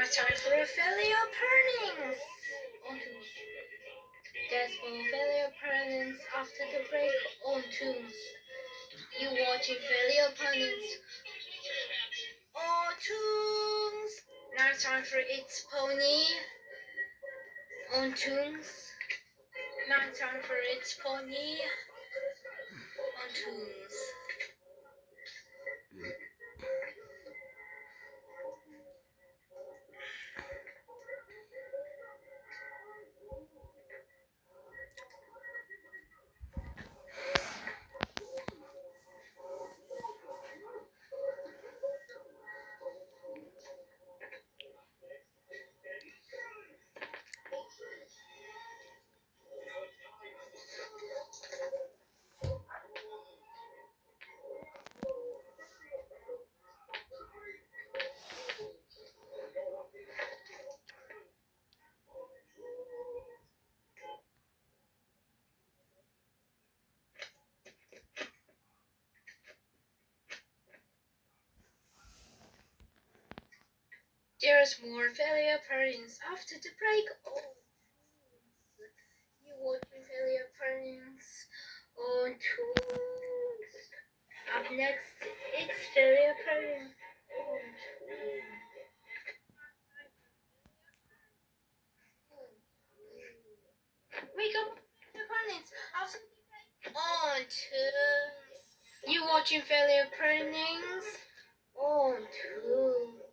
it's time for Ophelia Purnings. That's for Ophelia Purnings after the break on Tunes. You watching Ophelia Purnings on Tunes. Now it's time for It's Pony on Tunes. Now it's time for It's Pony on Tunes. There's more Ophelia Purnings after the break. You watching Ophelia Purnings on Tunes. Up next, it's Ophelia Purnings on Tunes. Wake up, Ophelia Purnings after the break on Tunes. You watching Ophelia Purnings on Tunes.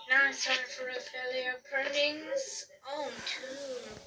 Now it's time for Ophelia Purnings on Tunes.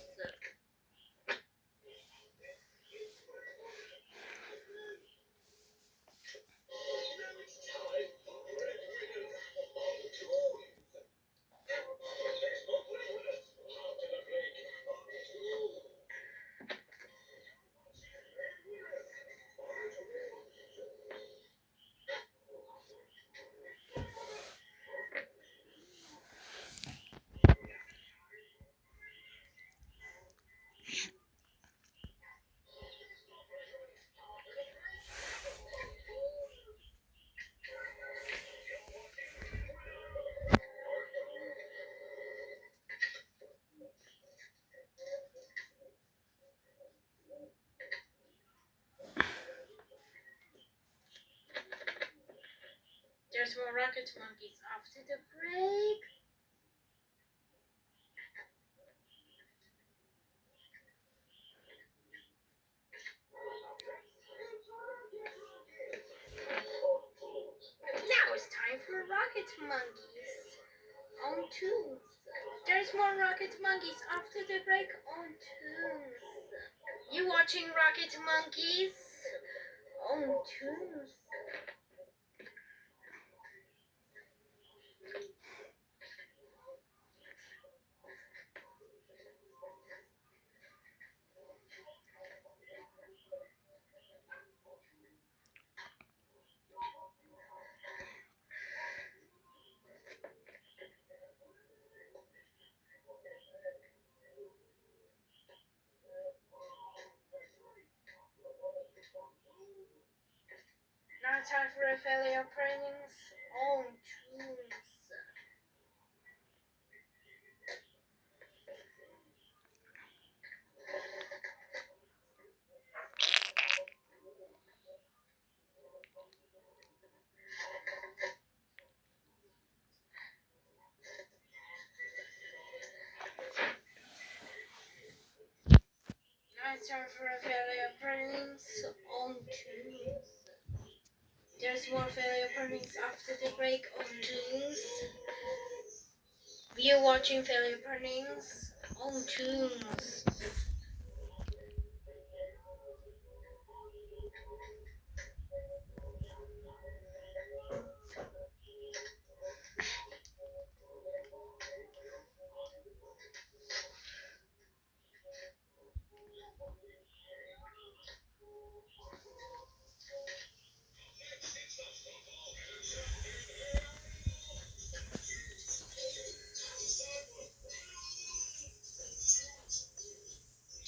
There's more Rocket Monkeys after the break. Now it's time for Rocket Monkeys on Tunes. There's more Rocket Monkeys after the break on Tunes. You watching Rocket Monkeys on Tunes. Now it's time for Ophelia Purnings on Tunes. it's time for a failure pranks on Tunes. There's more failure pranks after the break on Tunes. We are watching failure pranks on Tunes.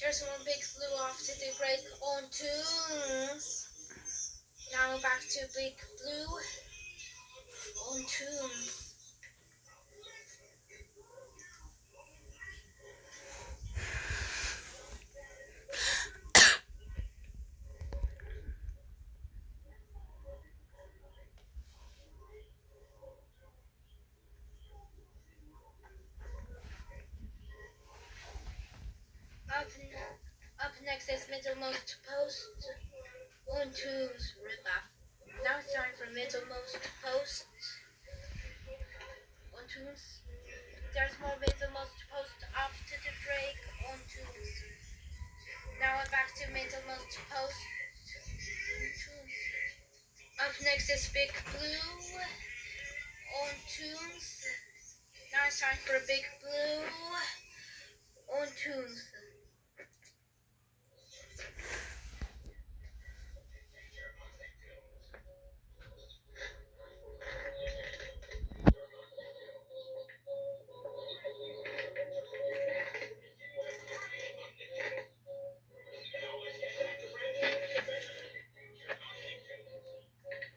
There's one big blue after the break on Tunes. Now back to big blue on Tunes. Up next is middlemost post on Tunes. Rip up. Now it's time for middlemost post on Tunes. There's more middlemost post after the break on Tunes. Now we're back to middlemost post on Tunes. Up next is Big Blue on Tunes. Now it's time for Big Blue on Tunes.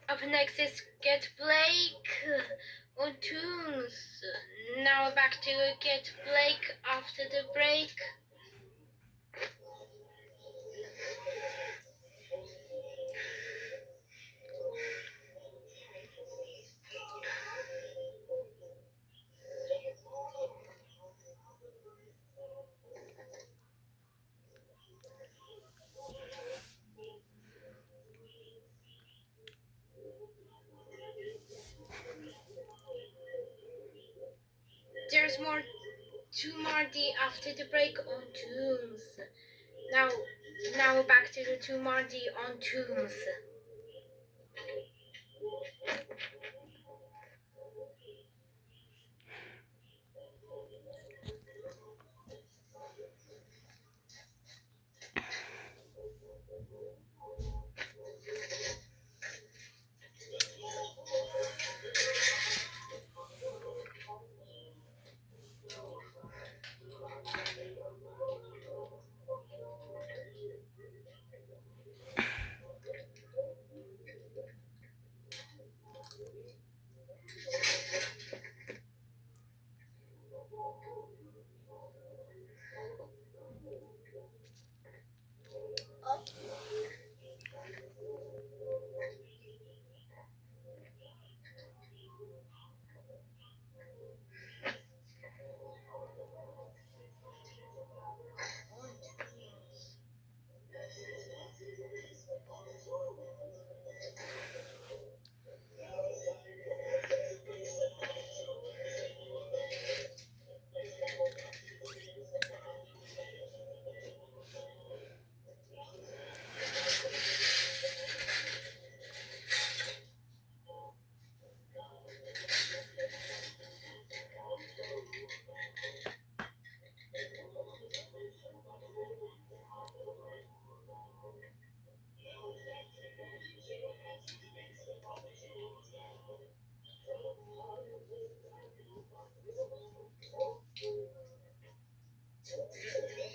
Up next is Get Blake on Tunes. Now we're back to Get Blake after the break. There's more to Mardi after the break on Tunes. Now we're back to the To Mardi on Tunes.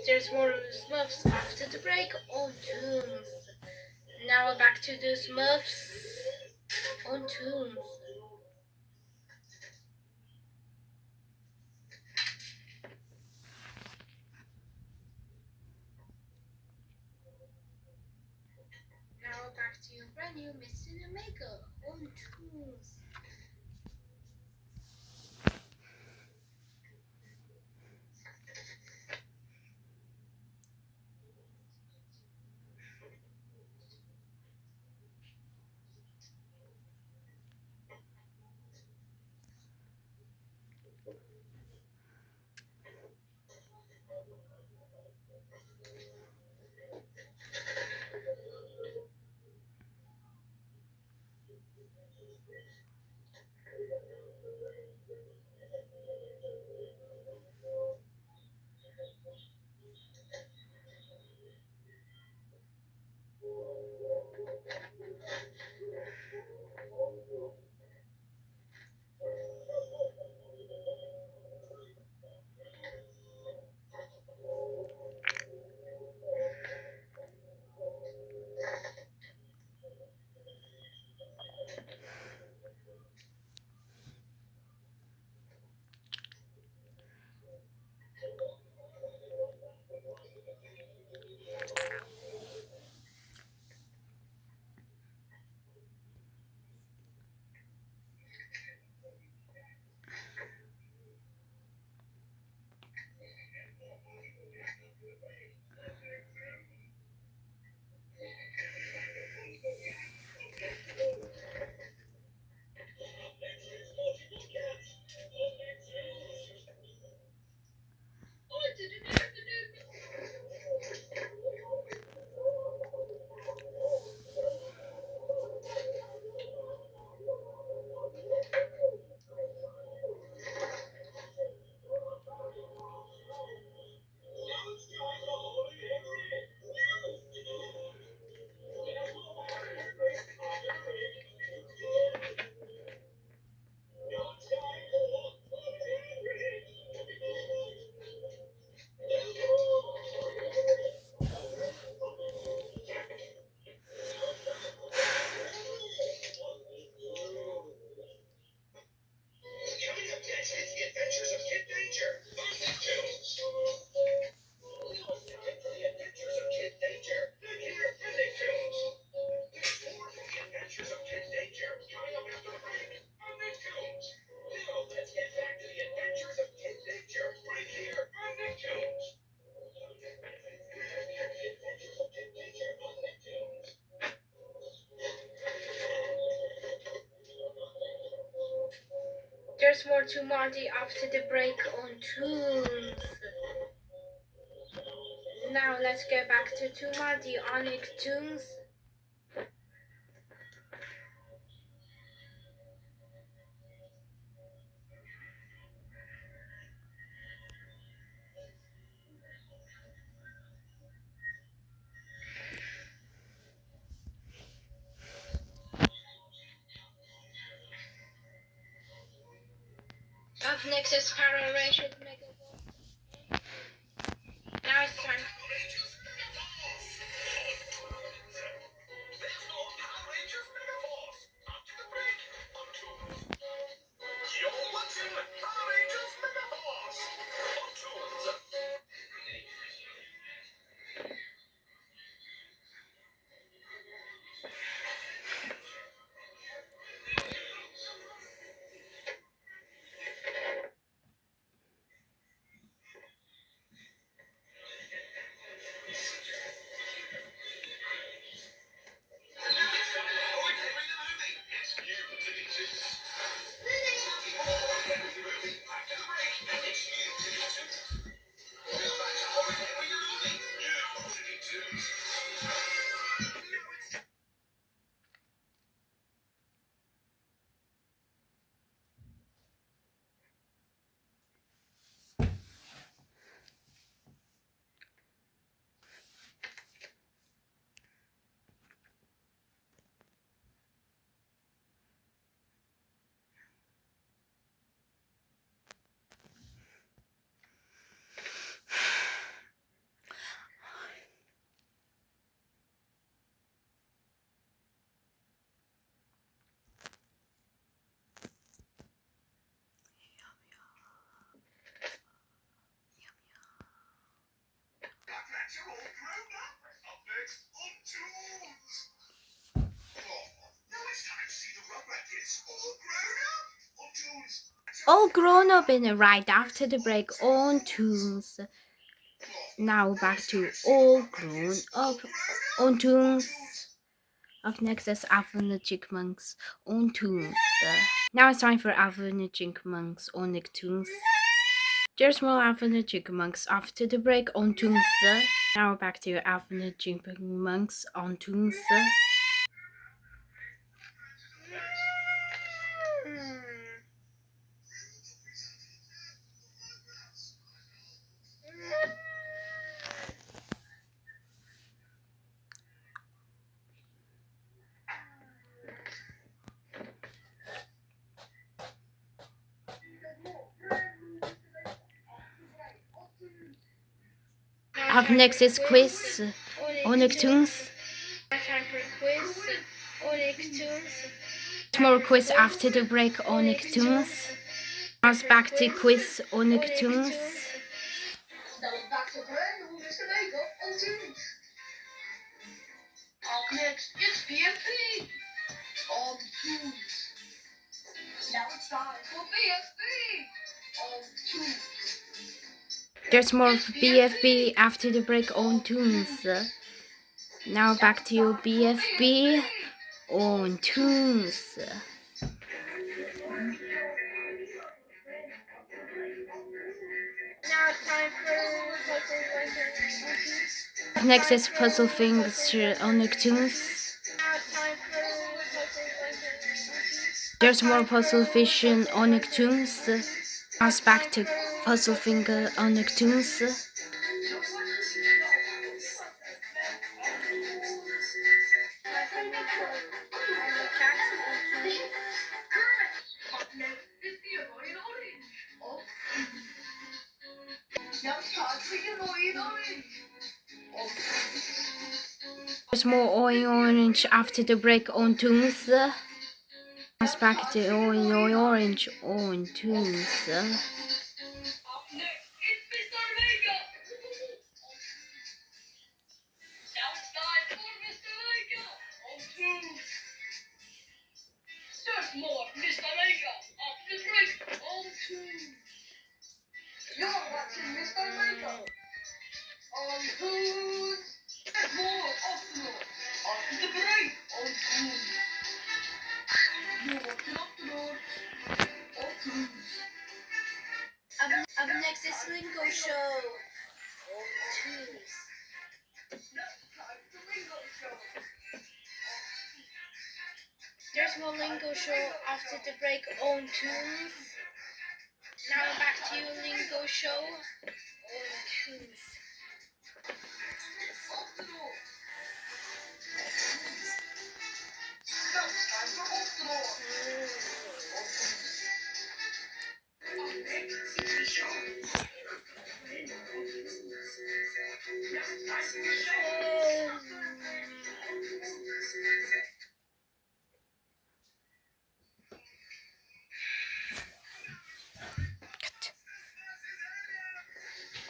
There's more Smurfs after the break on Tunes. Now we're back to the Smurfs on Tunes. Now we're back to your brand new Mr. the Maker on Tunes. There's more to Marty after the break on Tunes. Now let's get back to Marty on Nicktoons. Up next is Power Rangers Mega Ball. Now it's time. All grown up in right after the break on Tunes. Now back to All Grown Up on Tunes. Up next is Alvin and the Chipmunks on Tunes. Now it's time for Alvin and the Chipmunks on Nicktoons. There's more Alvin and the Chipmunks after the break on Tunes. Now back to Alvin and the Chipmunks on Tunes. Up next is Quiz on Nicktoons. Time for Quiz on Nicktoons. More quiz after the break on Nicktoons. Now it's back to Quiz on Nicktoons. Up next, it's BFB on Tunes. Now it's time for BFB on Tunes. There's more BFB after the break on Tunes. Now back to BFB on Tunes. Now it's time for Puzzle. Next is Puzzle Things on Nicktoons. There's more Puzzle Vision on Nicktoons. Now it's back to Puzzle Finger on Nicktoons. There's more orange after the break on Tunes. Now it's back to orange on Tunes. There's more Mr. Mega after the break on Tunes. You're watching Mr. Mega on Tunes. There's more Optimus after the break on Tunes. You're watching Optimus on Tunes. after the break on tunes. Now back to your Lingo show on tunes. Off the door. Now it's time for off the door. Up next is the show. Now it's time for the show.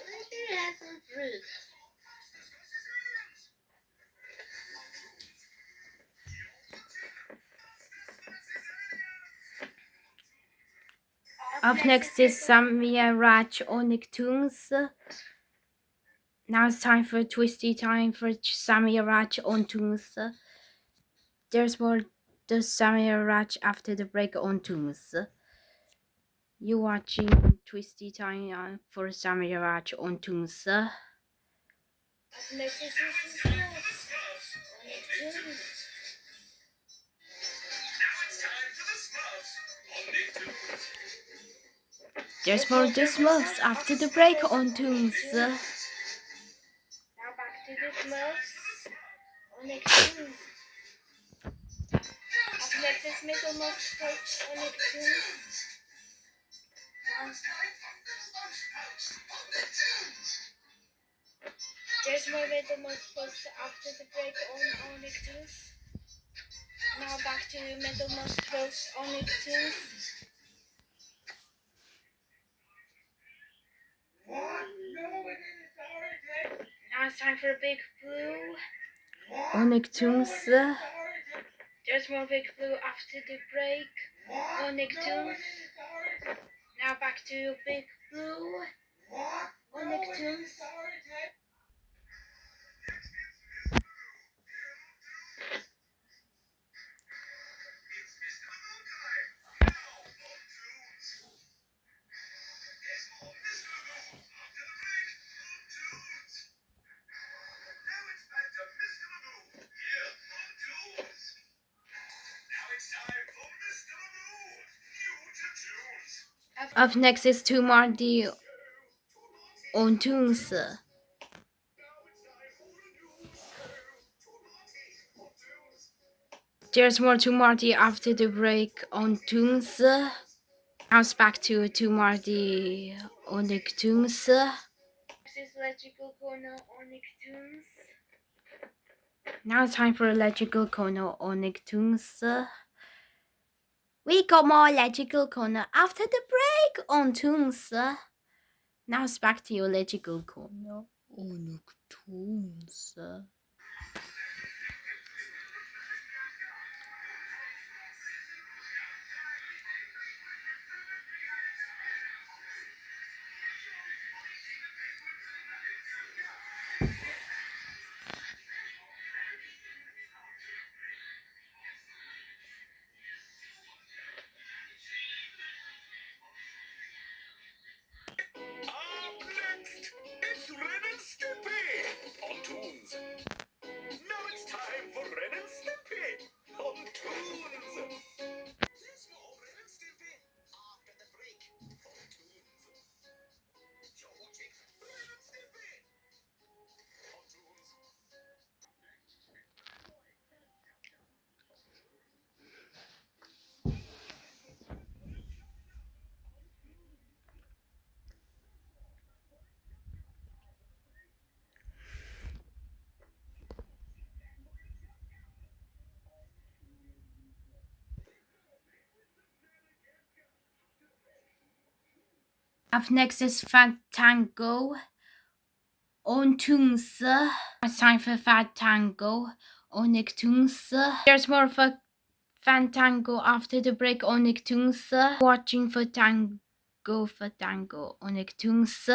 Maybe it has some fruit. Up next is Samia Raj on Nicktoons. Now it's time for Twisty Time for Samia Raj on Tunes. There's more the Samia Raj after the break on Tunes. You watching Twisty Time for Samia Raj on Tunes. Up next is Smurfs on tunes. There's more the Smurfs after the break on Tunes. Now back to the Smurfs on Nicktoons. Up next is Middlemost Post on Nicktoons. There's more Middlemost Post after the break on Nicktoons. Now back to Middlemost Post on Nicktoons. What? No, it isn't. Now it's time for Big Blue. On Nicktoons. There's more Big Blue after the break on Nicktoons. Now back to Big Blue on Nicktoons. Up next is Two Marty on Tunes. There's more to Marty after the break on Tunes. Now it's back to Marty on the Tunes. This is Electrical Corner on Nicktoons. Now it's time for Electrical Corner on Nicktoons. We got more Electrical Corner after the break on Tunes. Now it's back to your Electrical Corner on Nicktoons. Up next, it's Ren and Stimpy on Toons. Now it's time for Ren and Stimpy on Toons. There's more Ren and Stimpy after the break on Toons. You're watching Ren and Stimpy on Toons. Up next is Fantango on Tunes. It's time for Fantango on Nicktoons. There's more for Fantango after the break on Nicktoons. Watching for Tango on Nicktoons.